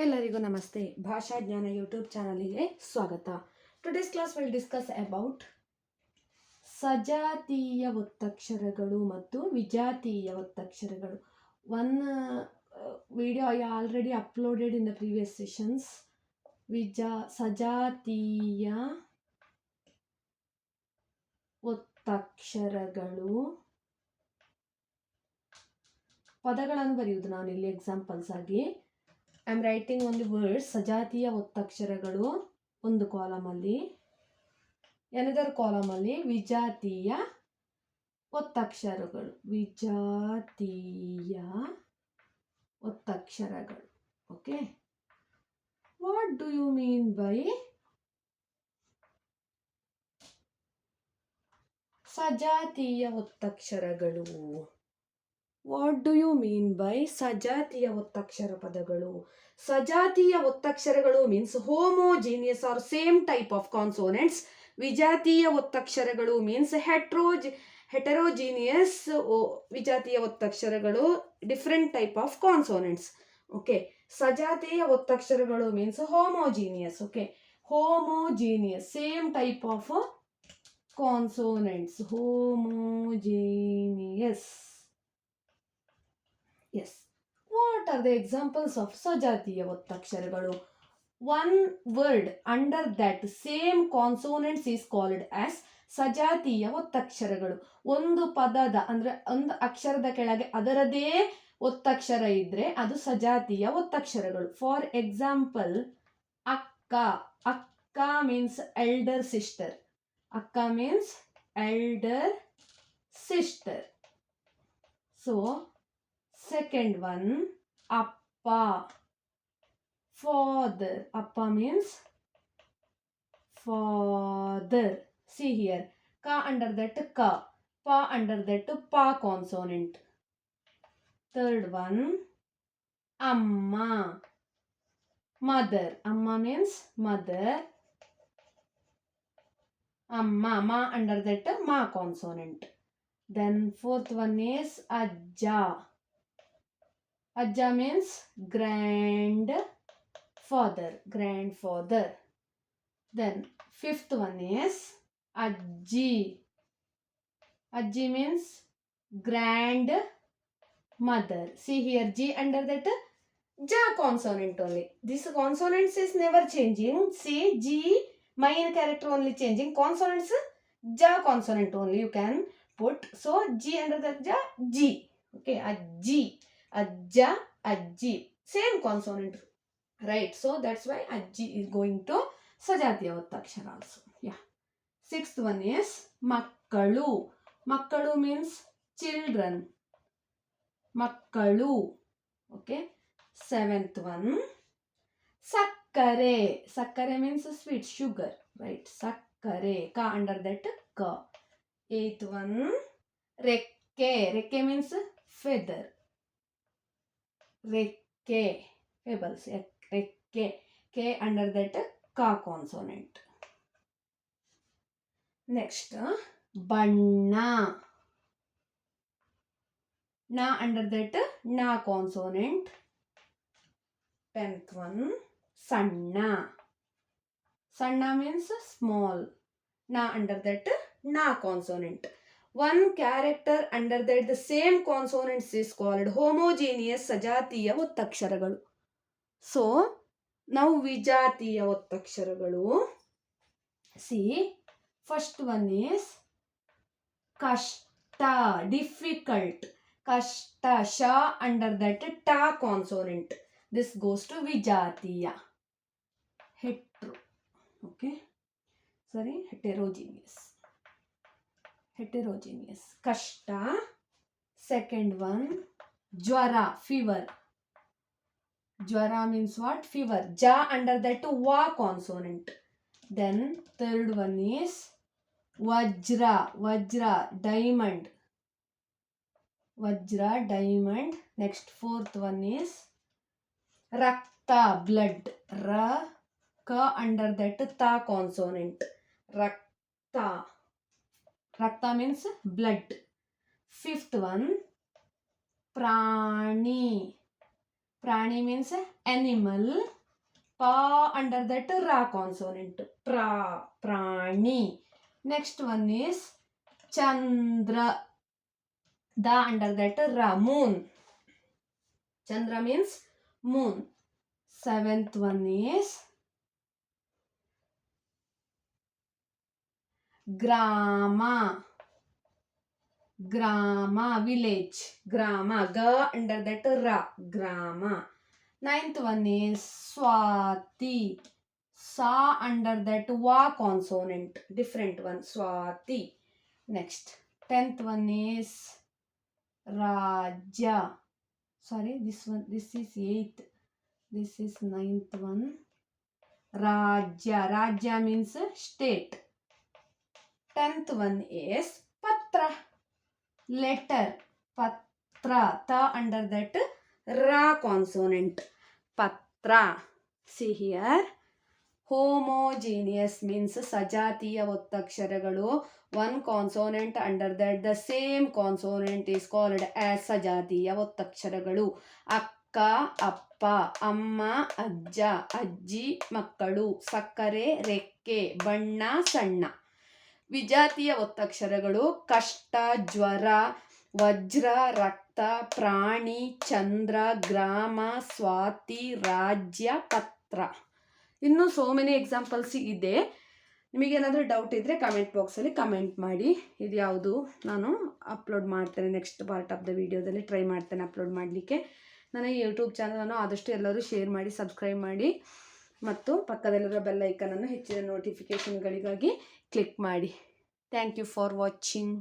ಎಲ್ಲರಿಗೂ ನಮಸ್ತೆ. ಭಾಷಾ ಜ್ಞಾನ ಯೂಟ್ಯೂಬ್ ಚಾನಲಿಗೆ ಸ್ವಾಗತ. Today's class will discuss about ಸಜಾತೀಯ ಒತ್ತಕ್ಷರಗಳು ಮತ್ತು ವಿಜಾತೀಯ ಒತ್ತಕ್ಷರಗಳು. One video I already uploaded in the previous sessions. ಸಜಾತೀಯ ಒತ್ತಕ್ಷರಗಳು ಪದಗಳನ್ನು ಬರೆಯುವುದು ನಾನು ಇಲ್ಲಿ ಎಕ್ಸಾಂಪಲ್ಸ್ ಆಗಿ. ಐ ಆಮ್ ರೈಟಿಂಗ್ ಒಂದು ವರ್ಡ್ ಸಜಾತೀಯ ಒತ್ತಕ್ಷರಗಳು ಒಂದು ಕಾಲಮಲ್ಲಿ, ಎನದರ್ ಕಾಲಮಲ್ಲಿ ವಿಜಾತೀಯ ಒತ್ತಕ್ಷರಗಳು. ವಿಜಾತೀಯ ಒತ್ತಕ್ಷರಗಳು. Okay, what do you mean by ಸಜಾತೀಯ ಒತ್ತಕ್ಷರಗಳು? What do you mean by ಸಜಾತೀಯ ಒತ್ತಕ್ಷರ ಪದಗಳು? ಸಜಾತೀಯ ಒತ್ತಕ್ಷರಗಳು means homogeneous are same type of consonants. ವಿಜಾತೀಯ ಒತ್ತಕ್ಷರಗಳು ಮೀನ್ಸ್ ಹೆಟರೋಜಿನಿಯಸ್. ವಿಜಾತೀಯ ಒತ್ತಕ್ಷರಗಳು different type of consonants. Okay, ಸಜಾತೀಯ ಒತ್ತಕ್ಷರಗಳು means homogeneous. Okay, homogeneous, same type of consonants. Homogeneous. Yes. What are the examples of sajatiya ಒತ್ತಕ್ಷರಗಳು? One word under that same consonants is called as ಸಜಾತೀಯ ಒತ್ತಕ್ಷರಗಳು. ಒಂದು ಪದದ ಅಂದ್ರೆ ಒಂದು ಅಕ್ಷರದ ಕೆಳಗೆ ಅದರದೇ ಒತ್ತಕ್ಷರ ಇದ್ರೆ ಅದು ಸಜಾತೀಯ ಒತ್ತಕ್ಷರಗಳು. ಫಾರ್ ಎಕ್ಸಾಂಪಲ್, ಅಕ್ಕ. ಅಕ್ಕ ಮೀನ್ಸ್ ಎಲ್ಡರ್ ಸಿಸ್ಟರ್. ಅಕ್ಕ means elder sister. So second one, appa. Father. Appa means father. See here, ka under that ka, pa under that pa consonant. Third one, amma. Mother. Amma means mother. Amma, ma under that ma consonant. Then fourth one is ajja. Ajja means grandfather. Grandfather. Then fifth one is ajji. Ajji means grandmother. See here, G under that ja consonant only. This consonants is never changing. See, G main character only changing. Consonants ja consonant only you can put. So G under that ja, G. Okay, ajji. Ajja, ajji, same consonant, right? So that's why ajji is going to sajatiya ಒತ್ತಕ್ಷರ also. Yeah. Sixth one is makkalu. Makkalu means children. Makkalu. Okay. Seventh one, sakkare. Sakkare means sweet, sugar, right? Sakkare, ka under that ka. Eighth one, rekke. Rekke means feather. Rekke, fables, rekke, k under that ka consonant. Next, banna. Na under that na consonant. 10th one, sanna. Sanna means small. Na under that na consonant. One character under that the same consonants is called homogeneous ಸಜಾತೀಯ ಒತ್ತಕ್ಷರಗಳು. So now ವಿಜಾತೀಯ ಒತ್ತಕ್ಷರಗಳು. See, first one is kashta, difficult. Kashta, sha under that ta consonant. This goes to ವಿಜಾತೀಯ. Heterogeneous. Heterogeneous. Kashta. Second one, jwara, fever. Jwara means what? Fever. Ja under that wa consonant. Then third one is vajra. Vajra, diamond. Vajra, diamond. Next fourth one is rakta, blood. Ra, ka under that ta consonant. Rakta. Rakta means blood. Fifth one, prani. ಪ್ರಾಣಿ means animal. pa under that ra consonant, prani. Next one is chandra, da under that ra, moon. Chandra means moon. Seventh one is grama, village, grama, ga under that ra, grama. Ninth one is swati, sa under that wa consonant, different one, swati. Next 10th one is raja, sorry, this is 8th, this is 9th one, raja means state. 10th one is patra, letter, patra, ta under that ra consonant, patra. See here, homogeneous means ಸಜಾತಿಯ ಒತ್ತಕ್ಷರಗಳು, one consonant under that the same consonant is called as ಸಜಾತಿಯ ಒತ್ತಕ್ಷರಗಳು. ಅಕ್ಕ, ಅಪ್ಪ, ಅಮ್ಮ, ಅಜ್ಜ, ಅಜ್ಜಿ, ಮಕ್ಕಳು, ಸಕ್ಕರೆ, ರೆಕ್ಕೆ, ಬಣ್ಣ, ಸಣ್ಣ. ವಿಜಾತಿಯ ಒತ್ತಕ್ಷರಗಳು ಕಷ್ಟ, ಜ್ವರ, ವಜ್ರ, ರಕ್ತ, ಪ್ರಾಣಿ, ಚಂದ್ರ, ಗ್ರಾಮ, ಸ್ವಾತಿ, ರಾಜ್ಯ, ಪತ್ರ. ಇನ್ನೂ ಸೋ ಮೆನಿ ಎಕ್ಸಾಂಪಲ್ಸ್ ಇದೆ. ನಿಮಗೇನಾದರೂ ಡೌಟ್ ಇದ್ದರೆ ಕಮೆಂಟ್ ಬಾಕ್ಸಲ್ಲಿ ಕಮೆಂಟ್ ಮಾಡಿ. ಇದು ಯಾವುದು ನಾನು ಅಪ್ಲೋಡ್ ಮಾಡ್ತೇನೆ, ನೆಕ್ಸ್ಟ್ ಪಾರ್ಟ್ ಆಫ್ ದ ವಿಡಿಯೋದಲ್ಲಿ ಟ್ರೈ ಮಾಡ್ತೇನೆ ಅಪ್ಲೋಡ್ ಮಾಡಲಿಕ್ಕೆ. ನನ್ನ ಯೂಟ್ಯೂಬ್ ಚಾನಲನ್ನು ಆದಷ್ಟು ಎಲ್ಲರೂ ಶೇರ್ ಮಾಡಿ, ಸಬ್ಸ್ಕ್ರೈಬ್ ಮಾಡಿ ಮತ್ತು ಪಕ್ಕದಲ್ಲಿರೋ ಬೆಲ್ ಐಕನನ್ನು ಹೆಚ್ಚಿನ ನೋಟಿಫಿಕೇಷನ್ಗಳಿಗಾಗಿ ಕ್ಲಿಕ್ ಮಾಡಿ. Thank you for watching.